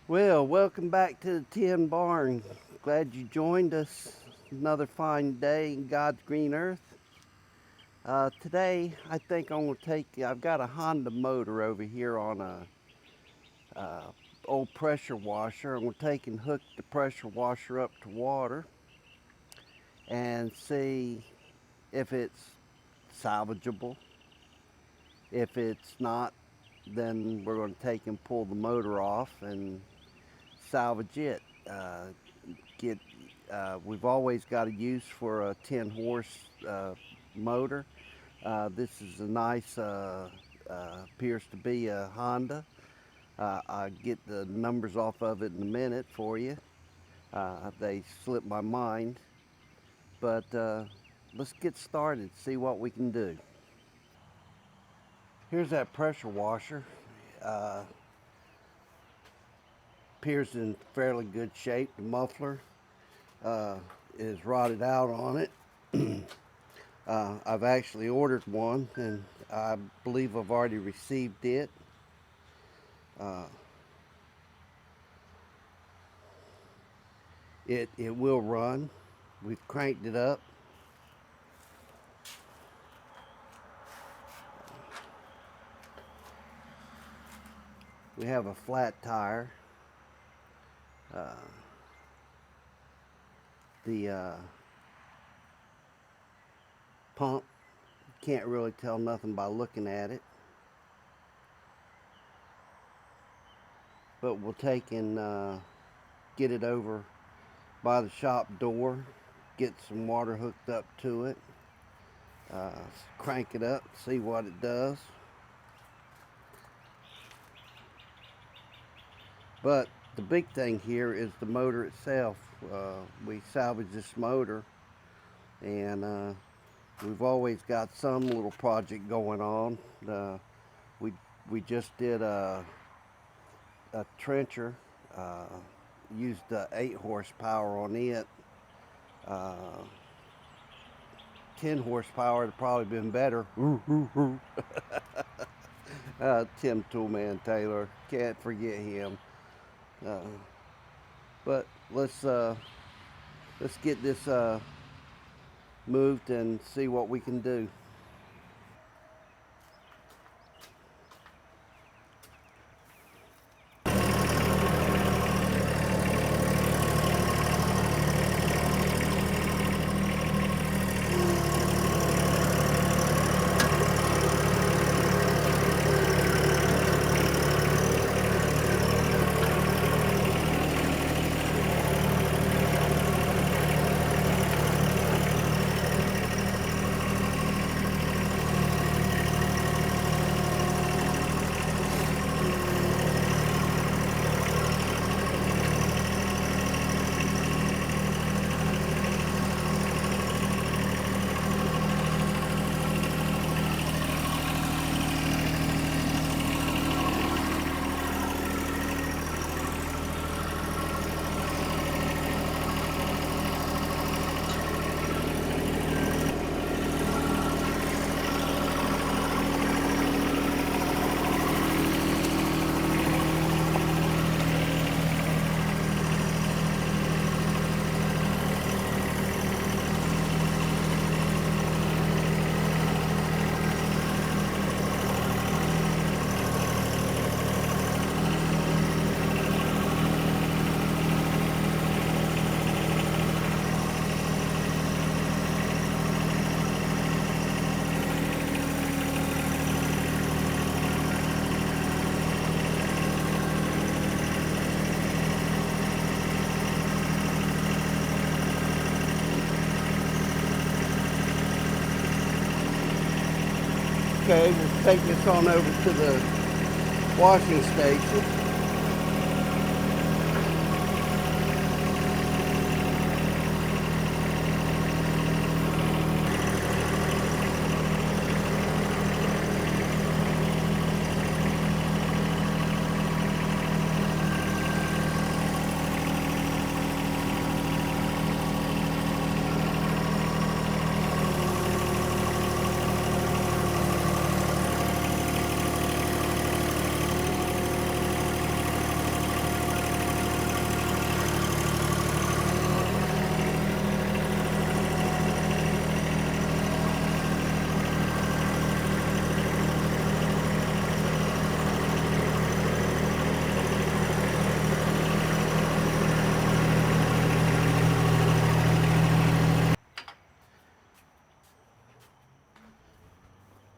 Well, welcome back to the Tin Barn. Glad you joined us. Another fine day in God's green earth. Today, I think I'm going to I've got a Honda motor over here on a old pressure washer. I'm going to take and hook the pressure washer up to water and see if it's salvageable. If it's not, then we're going to take and pull the motor off and salvage it. Get We've always got a use for a 10 horse motor. This is a nice, appears to be a Honda. I'll get the numbers off of it in a minute for you. They slipped my mind, but let's get started, see what we can do. Here's that pressure washer. Uh, Appears in fairly good shape. The muffler uh, is rotted out on it. I've actually ordered one, and I believe I've already received it. Uh, it will run. We've cranked it up. We have a flat tire. Uh, the pump, can't really tell nothing by looking at it. But we'll take and get it over by the shop door, get some water hooked up to it, crank it up, see what it does. But the big thing here is the motor itself. We salvaged this motor, and we've always got some little project going on. We we just did a trencher, used 8 horsepower on it. Uh, 10 horsepower would have probably been better. Tim Toolman Taylor, can't forget him. Uh, but let's get this moved and see what we can do. Okay, let's take this on over to the washing station.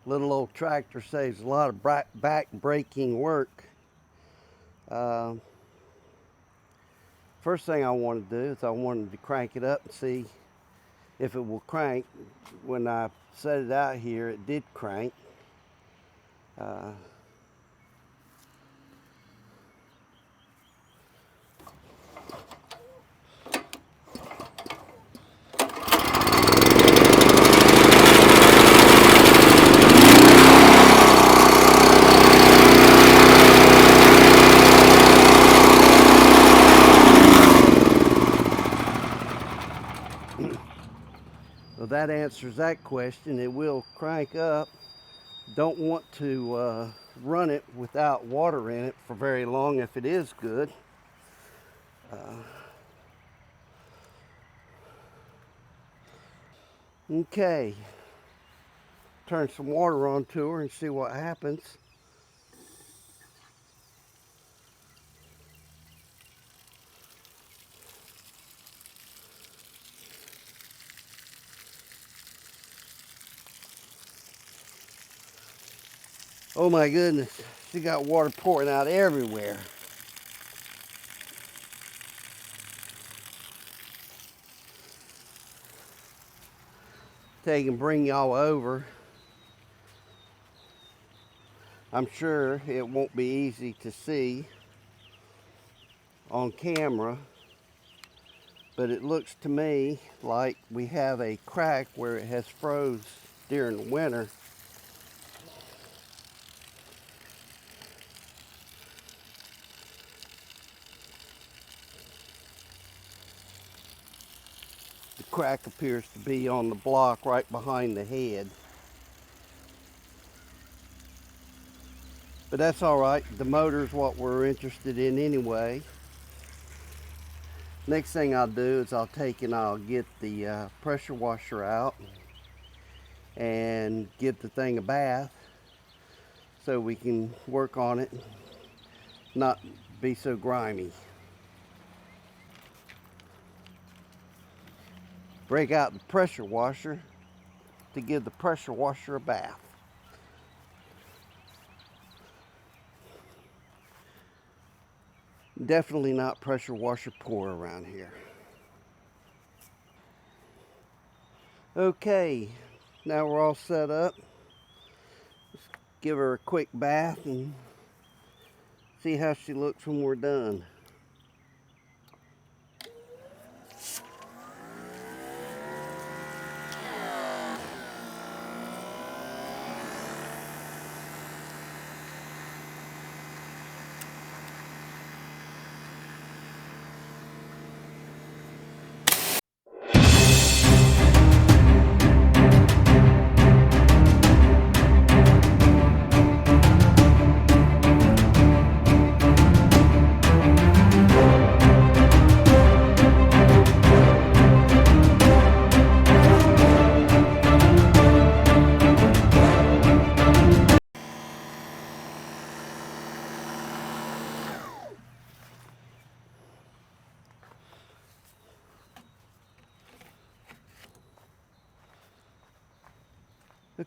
Little old tractor saves a lot of back breaking work. First thing I want to do is I wanted to crank it up and see if it will crank. When I set it out here, it did crank. So that answers that question. It will crank up. Don't want to run it without water in it for very long if it is good. Okay, turn some water onto her and see what happens. Oh my goodness, she got water pouring out everywhere. Take and bring y'all over. I'm sure it won't be easy to see on camera, but it looks to me like we have a crack where it has froze during the winter. The crack appears to be on the block right behind the head. But that's all right. The motor's what we're interested in anyway. Next thing I'll do is I'll take and I'll get the pressure washer out and give the thing a bath so we can work on it, not be so grimy. Break out the pressure washer to give the pressure washer a bath. Definitely not pressure washer poor around here. Okay, now we're all set up. Let's give her a quick bath and see how she looks when we're done.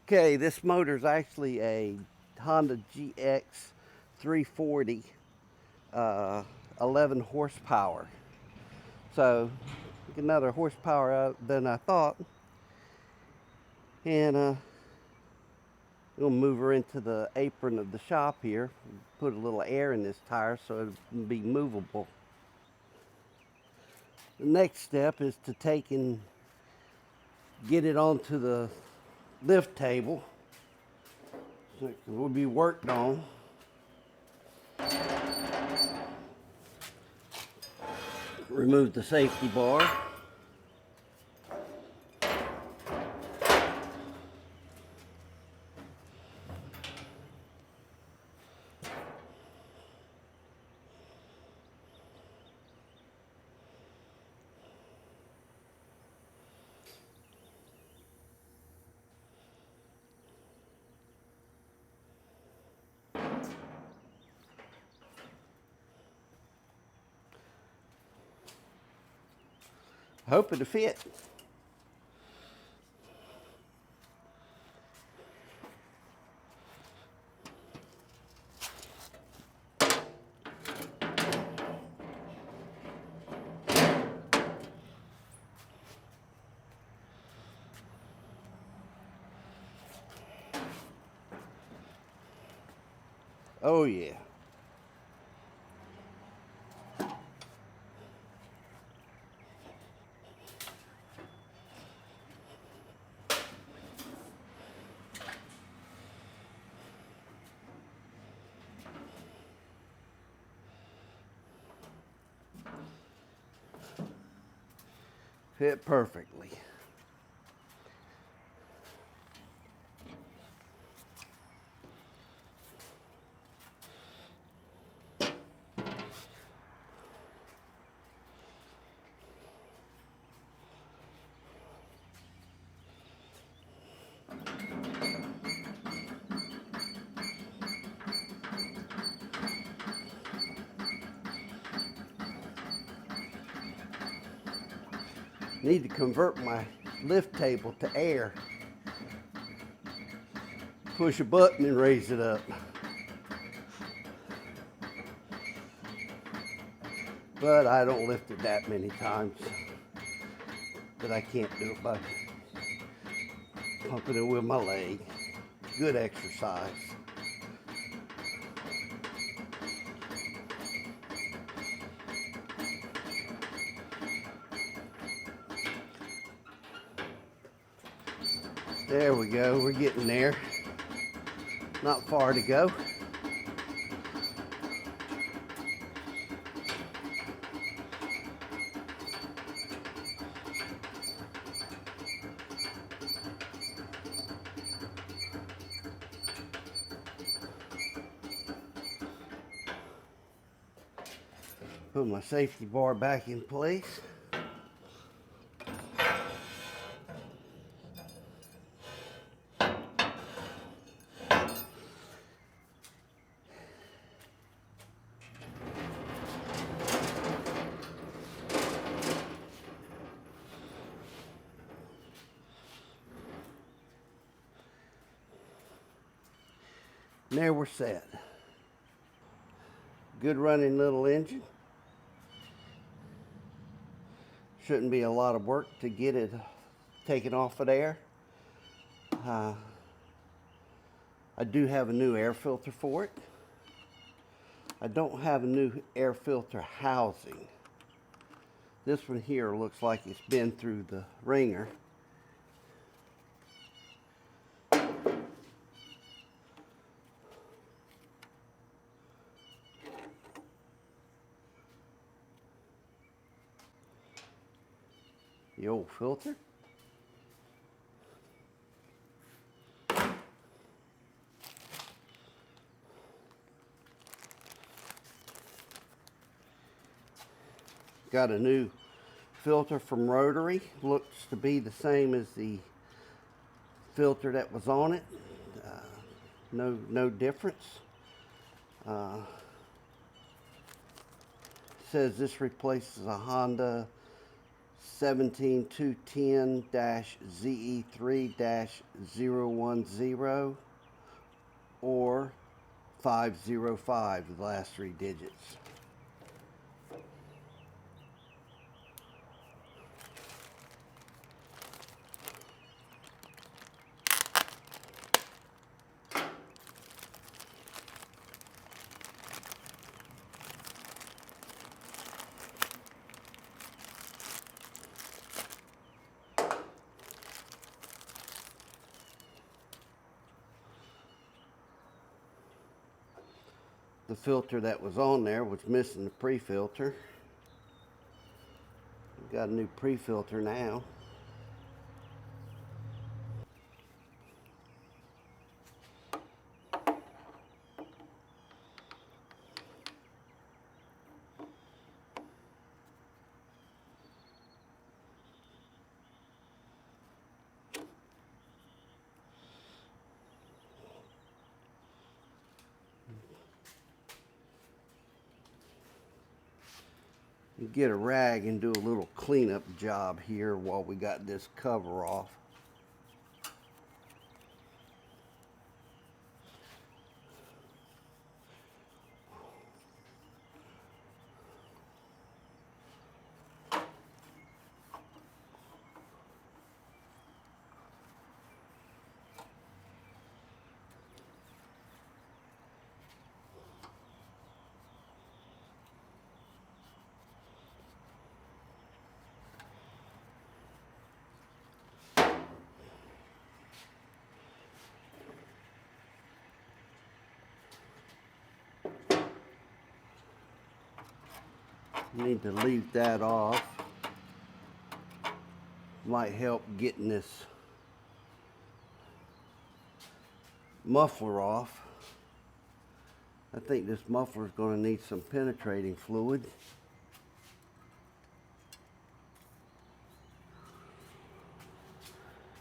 Okay, this motor is actually a Honda GX340, 11 horsepower. So, another horsepower out than I thought. And we'll move her into the apron of the shop here. Put a little air in this tire so it'll be movable. The next step is to take and get it onto the lift table. So it will be worked on. Remove the safety bar. Hope it'll fit. Oh yeah. Fit perfectly. Need to convert my lift table to air. Push a button and raise it up. But I don't lift it that many times. But I can't do it by pumping it with my leg. Good exercise. There we go, we're getting there. Not far to go. Put my safety bar back in place. And there we're set. Good running little engine. Shouldn't be a lot of work to get it taken off of there. I do have a new air filter for it. I don't have a new air filter housing. This one here looks like it's been through the ringer. The old filter. Got a new filter from Rotary. Looks to be the same as the filter that was on it. No difference. Says this replaces a Honda 17210-ZE3-010 or 505, the last 3 digits. The filter that was on there was missing the pre-filter. We've got a new pre-filter now. Get a rag and do a little cleanup job here while we got this cover off. Need to leave that off. Might help getting this muffler off. I think this muffler is going to need some penetrating fluid.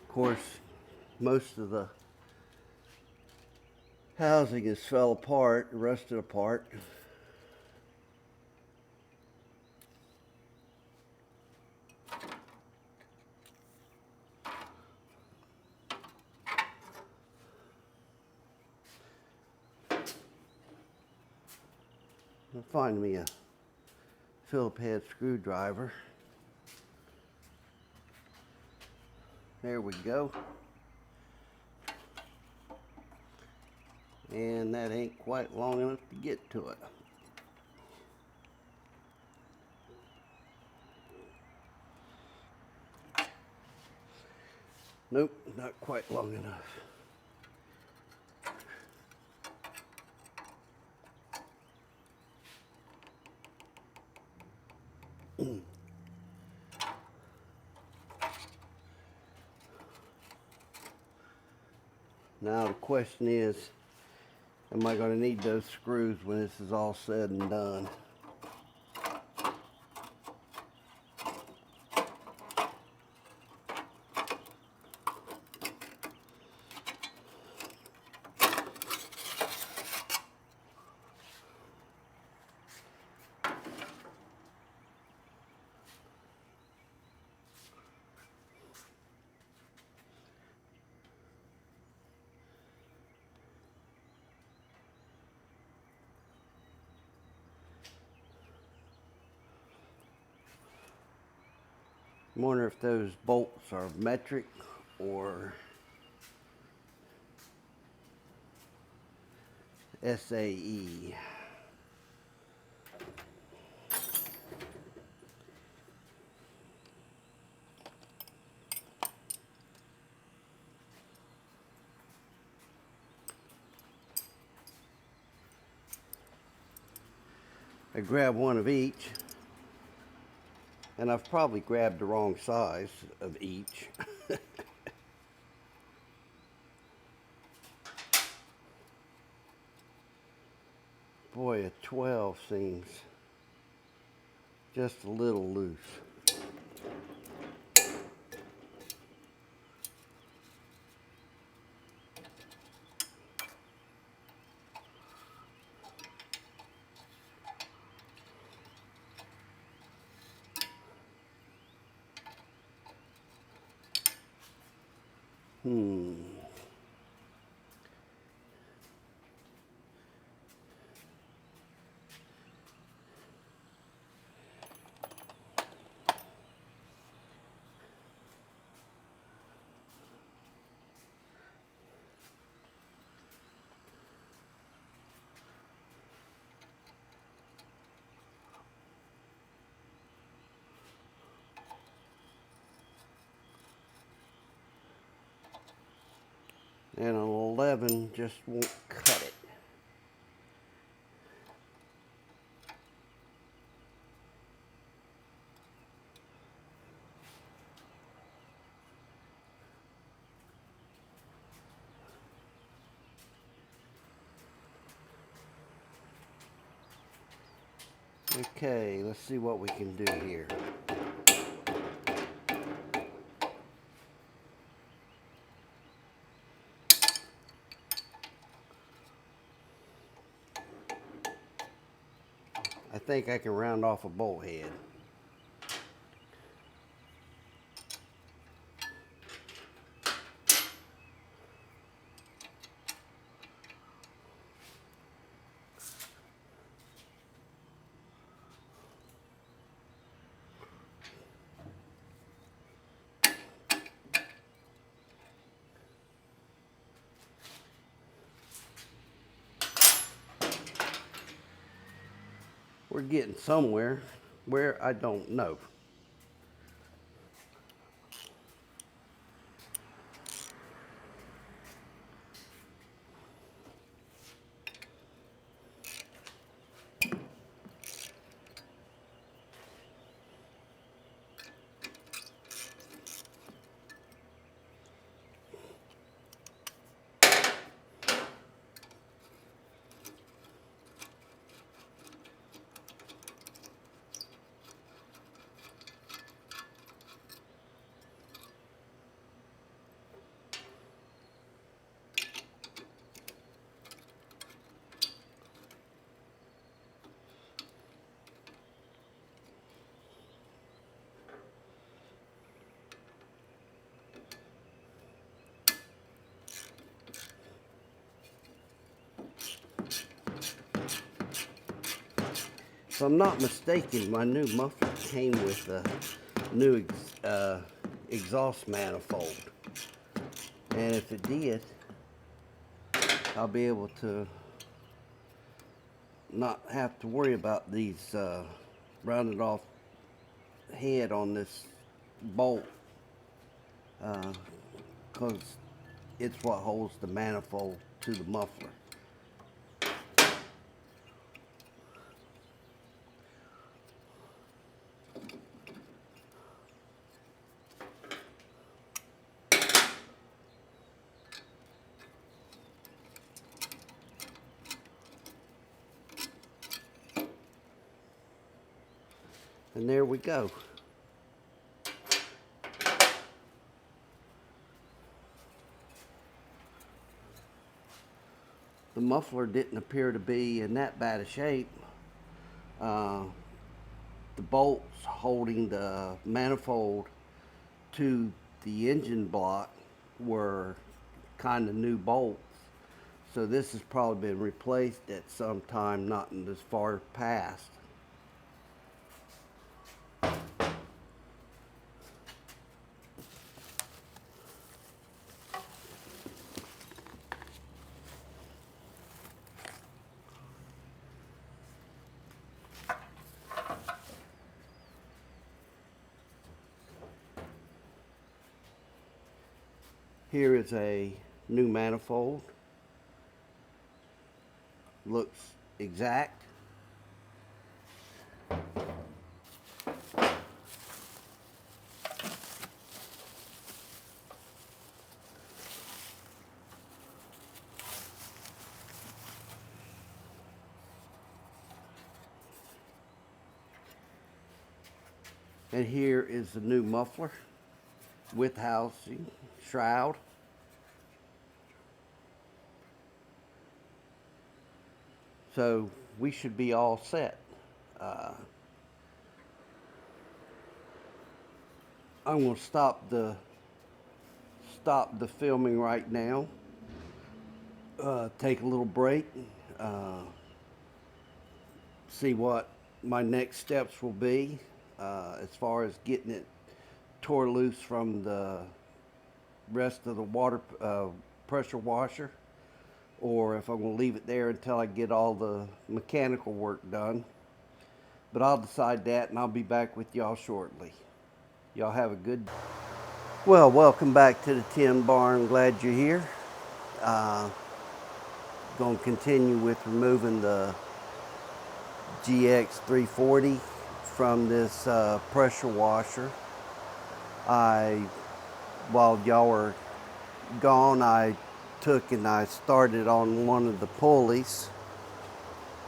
Of course, most of the housing is fell apart, rusted apart. I'll find me a Phillip head screwdriver. There we go. And that ain't quite long enough to get to it. Nope, not quite long enough. Now the question is, am I going to need those screws when this is all said and done? I wonder if those bolts are metric or SAE. I grabbed one of each, and I've probably grabbed the wrong size of each. Boy, a 12 seems just a little loose. And an 11 just won't cut it. Okay, let's see what we can do here. I think I can round off a bolt head. We're getting somewhere. Where, I don't know. If I'm not mistaken, my new muffler came with a new exhaust manifold. And if it did, I'll be able to not have to worry about these rounded off head on this bolt, because it's what holds the manifold to the muffler. And there we go. The muffler didn't appear to be in that bad a shape. The bolts holding the manifold to the engine block were kind of new bolts. So this has probably been replaced at some time not in this far past. Here is a new manifold. Looks exact. And here is the new muffler with housing, shroud. So we should be all set. I'm going to stop the filming right now. Take a little break. See what my next steps will be as far as getting it tore loose from the rest of the water pressure washer, or if I'm going to leave it there until I get all the mechanical work done. But I'll decide that, and I'll be back with y'all shortly. Y'all have a good day. Well, welcome back to the Tin Barn. Glad you're here. Going to continue with removing the GX340 from this pressure washer. While y'all were gone, I took and I started on one of the pulleys,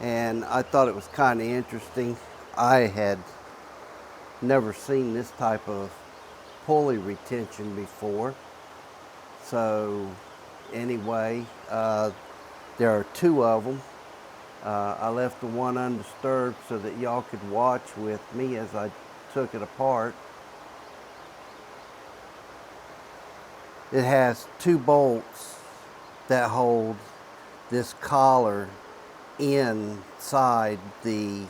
and I thought it was kind of interesting. I had never seen this type of pulley retention before. So anyway, there are two of them. I left the one undisturbed so that y'all could watch with me as I took it apart. It has two bolts that hold this collar inside the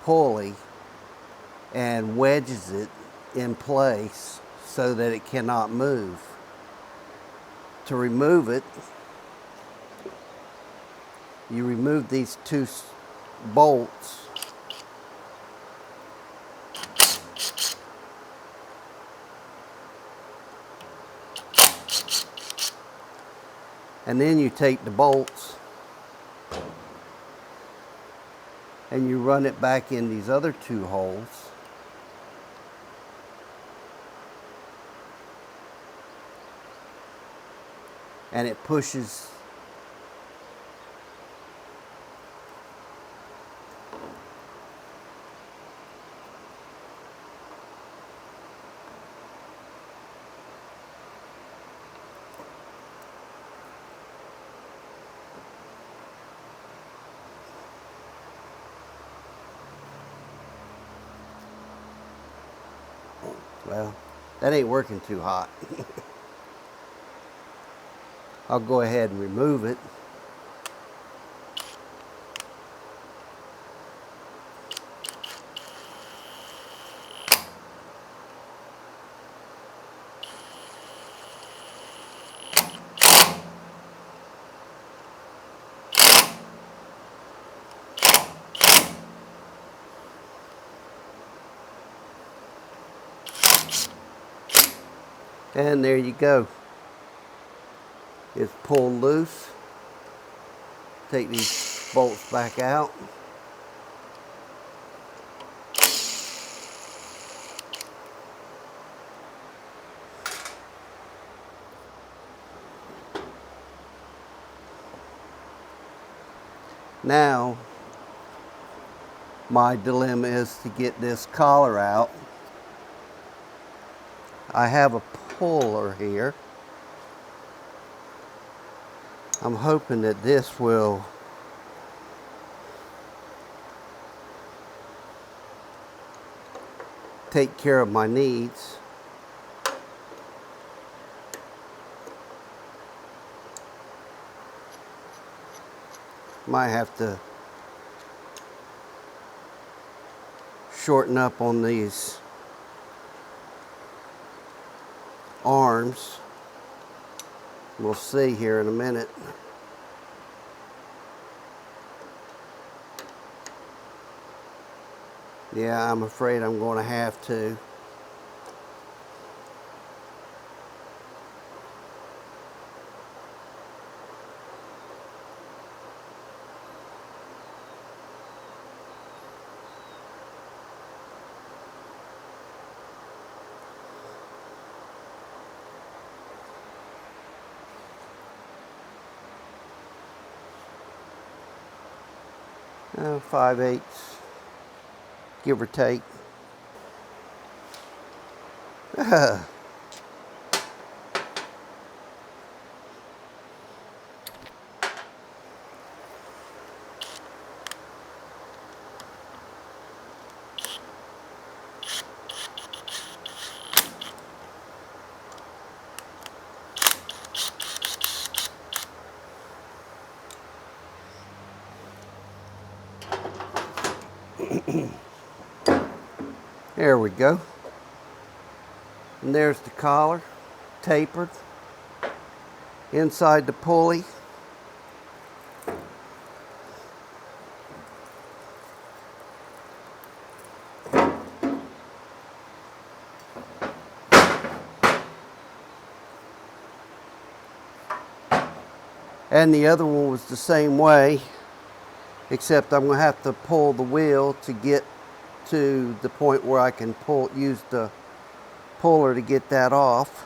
pulley and wedges it in place so that it cannot move. To remove it, you remove these two bolts, and then you take the bolts and you run it back in these other two holes. And it pushes well, that ain't working too hot. I'll go ahead and remove it. And there you go. It's pulled loose. Take these bolts back out. Now, my dilemma is to get this collar out. I have a puller here. I'm hoping that this will take care of my needs. Might have to shorten up on these arms. We'll see here in a minute. Yeah, I'm afraid I'm going to have to. Uh, 5/8, give or take. There we go. And there's the collar, tapered, inside the pulley. And the other one was the same way, except I'm going to have to pull the wheel to get to the point where I can use the puller to get that off.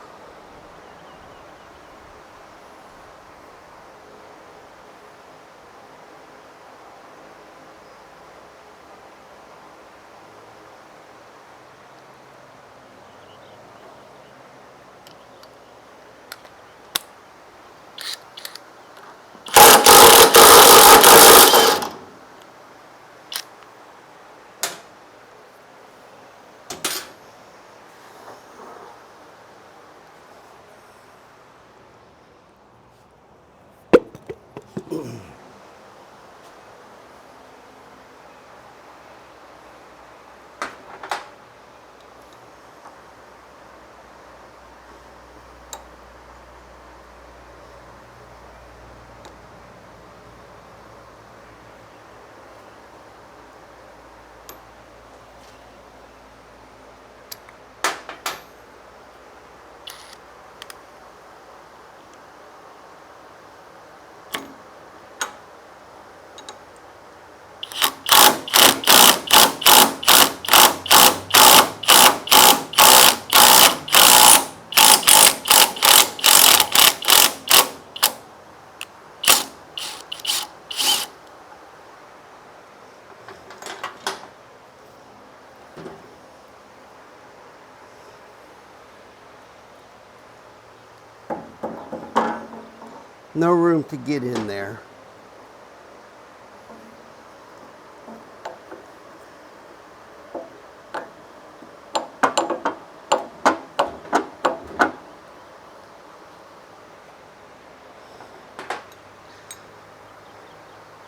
No room to get in there.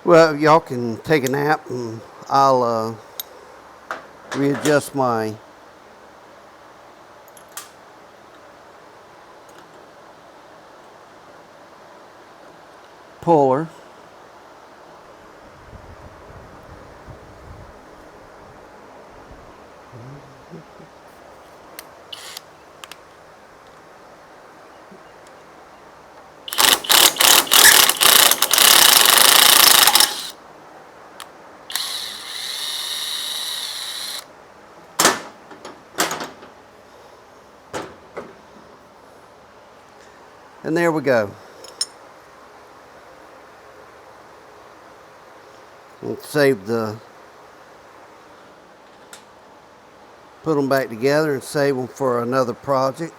Well, y'all can take a nap and I'll readjust my puller. And there we go. We'll save the, put them back together and save them for another project.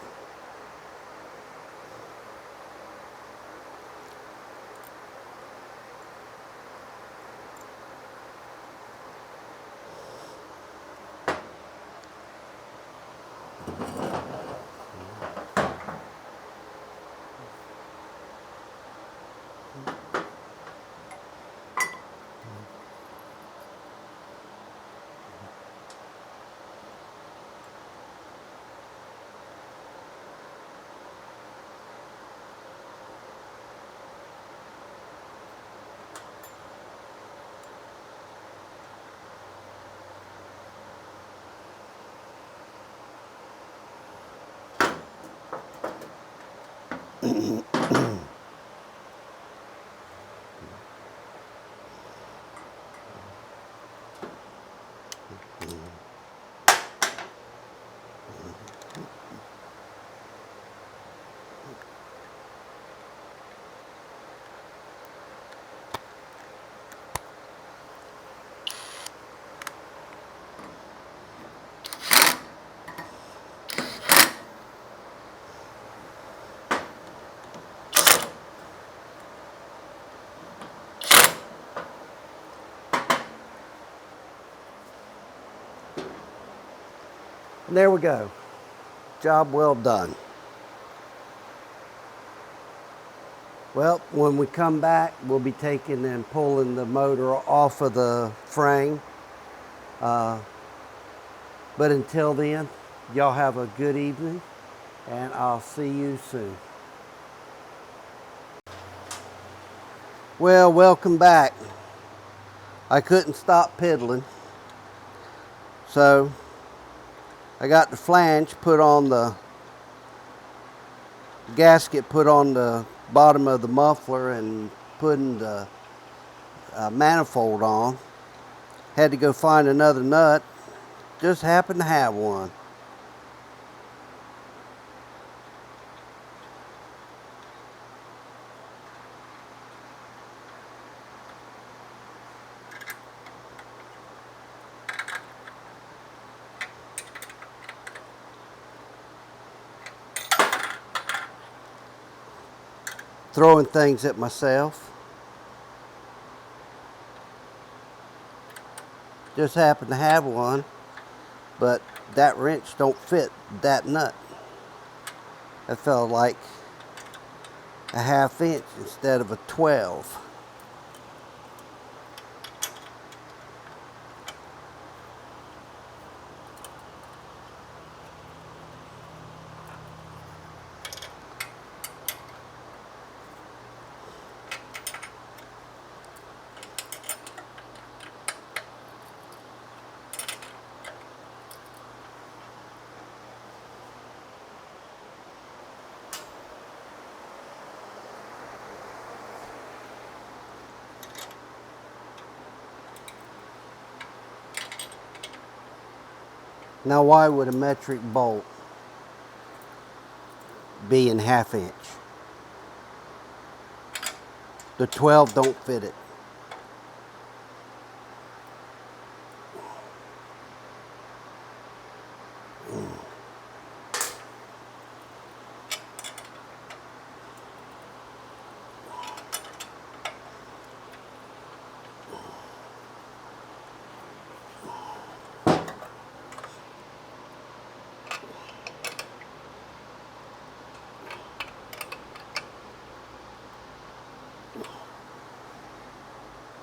And there we go. Job well done. Well, when we come back, we'll be taking and pulling the motor off of the frame. But until then, y'all have a good evening, and I'll see you soon. Well, welcome back. I couldn't stop piddling, so I got the flange put on the gasket, put on the bottom of the muffler, and putting the manifold on. Had to go find another nut. Just happened to have one. Throwing things at myself. Just happened to have one, but that wrench don't fit that nut. That felt like a 1/2 inch instead of a 12. Now, why would a metric bolt be in 1/2 inch? The 12 don't fit it.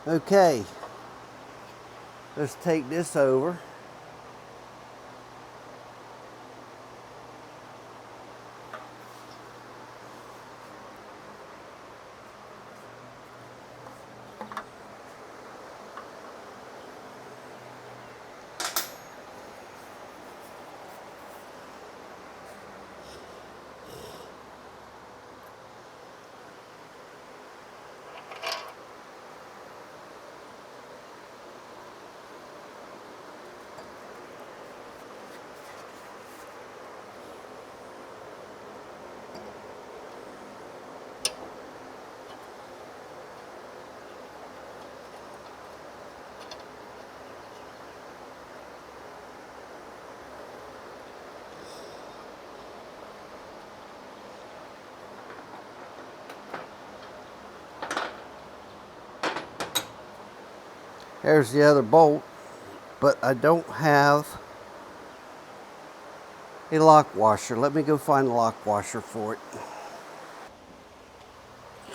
Okay, let's take this over. There's the other bolt, but I don't have a lock washer. Let me go find a lock washer for it.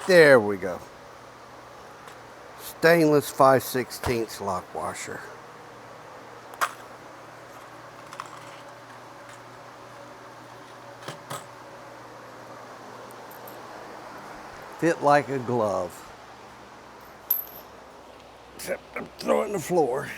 There we go. Stainless 5/16 lock washer. Fit like a glove. Except I'm throwing it on the floor.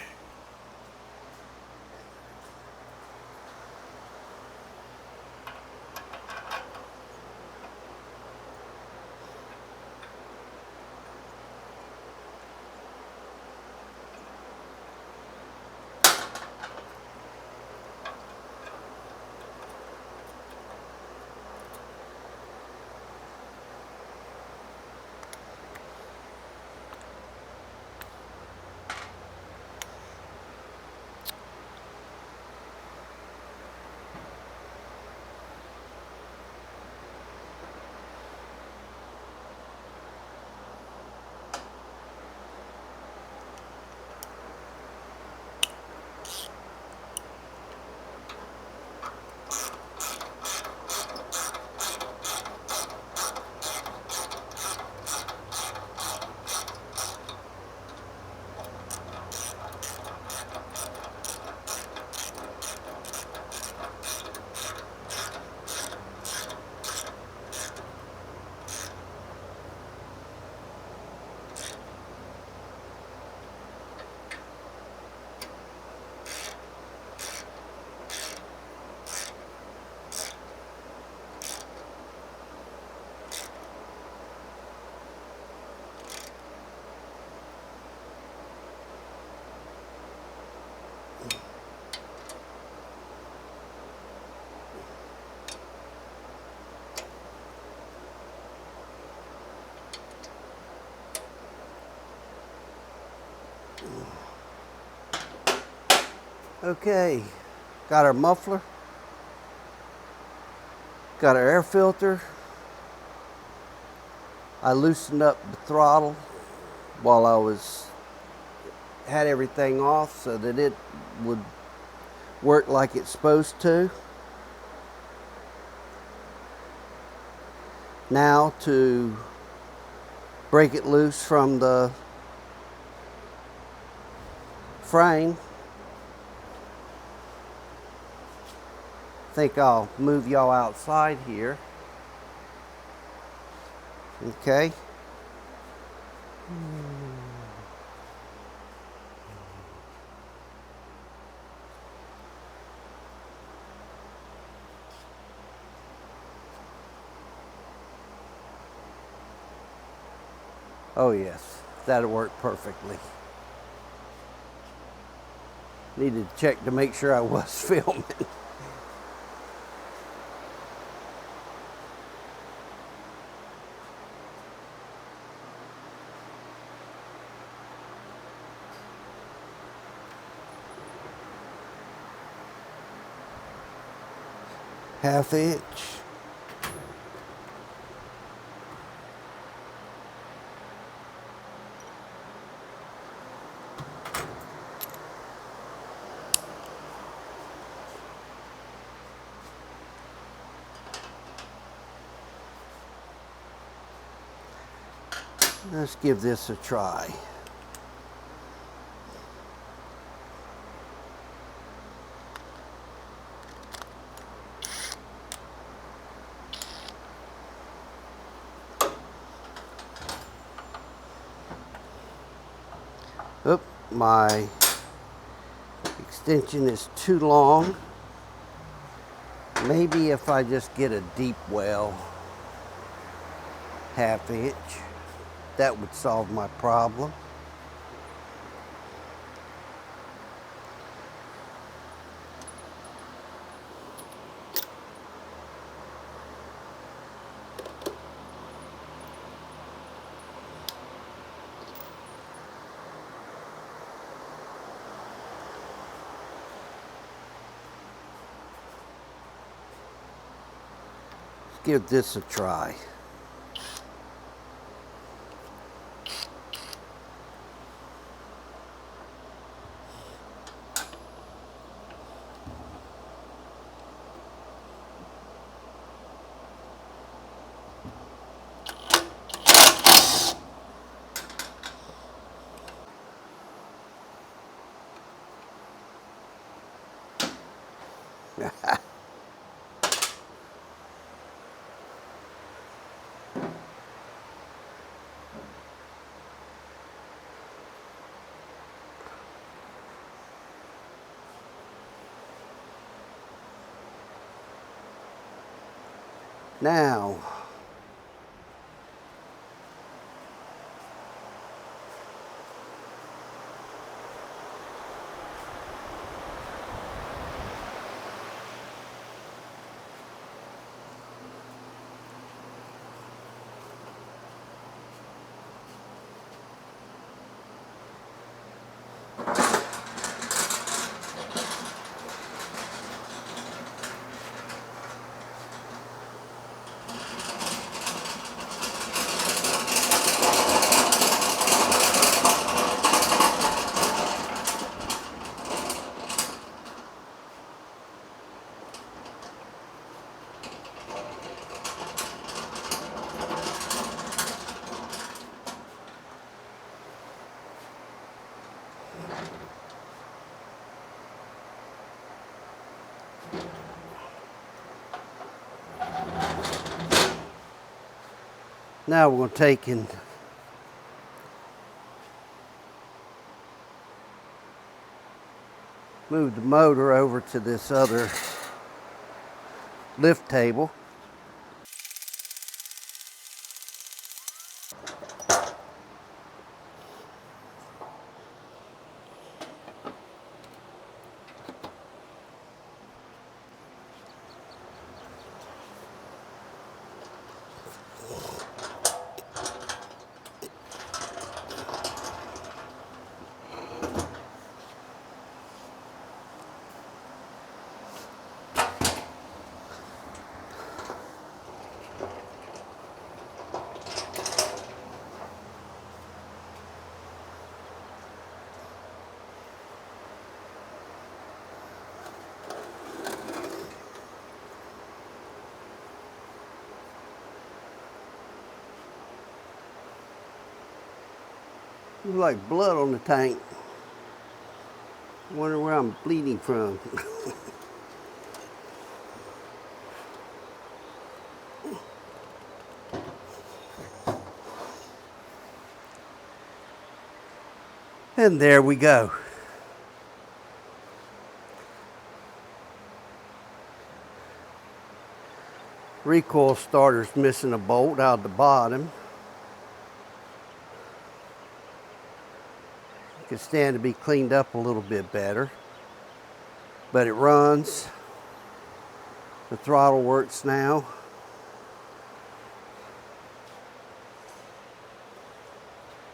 Okay, got our muffler, got our air filter. I loosened up the throttle while I had everything off so that it would work like it's supposed to. Now to break it loose from the frame, I think I'll move y'all outside here. Okay. Oh yes, that'll work perfectly. Needed to check to make sure I was filming. Half inch. Let's give this a try. Oop, my extension is too long. Maybe if I just get a deep well, half inch, that would solve my problem. Let's give this a try. Now, we're going to take and move the motor over to this other lift table. Looks like blood on the tank. Wonder where I'm bleeding from. And there we go. Recoil starter's missing a bolt out the bottom. Could stand to be cleaned up a little bit better, but it runs. The throttle works now.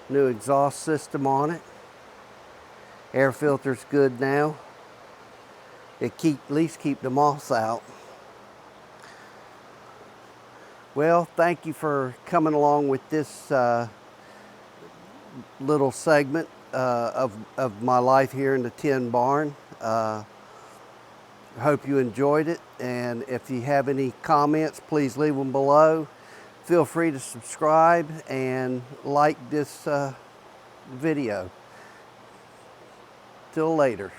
New exhaust system on it. Air filter's good now. It at least keep the moths out. Well, thank you for coming along with this little segment of my life here in the tin barn. Hope you enjoyed it, and if you have any comments, please leave them below. Feel free to subscribe and like this video. Till later.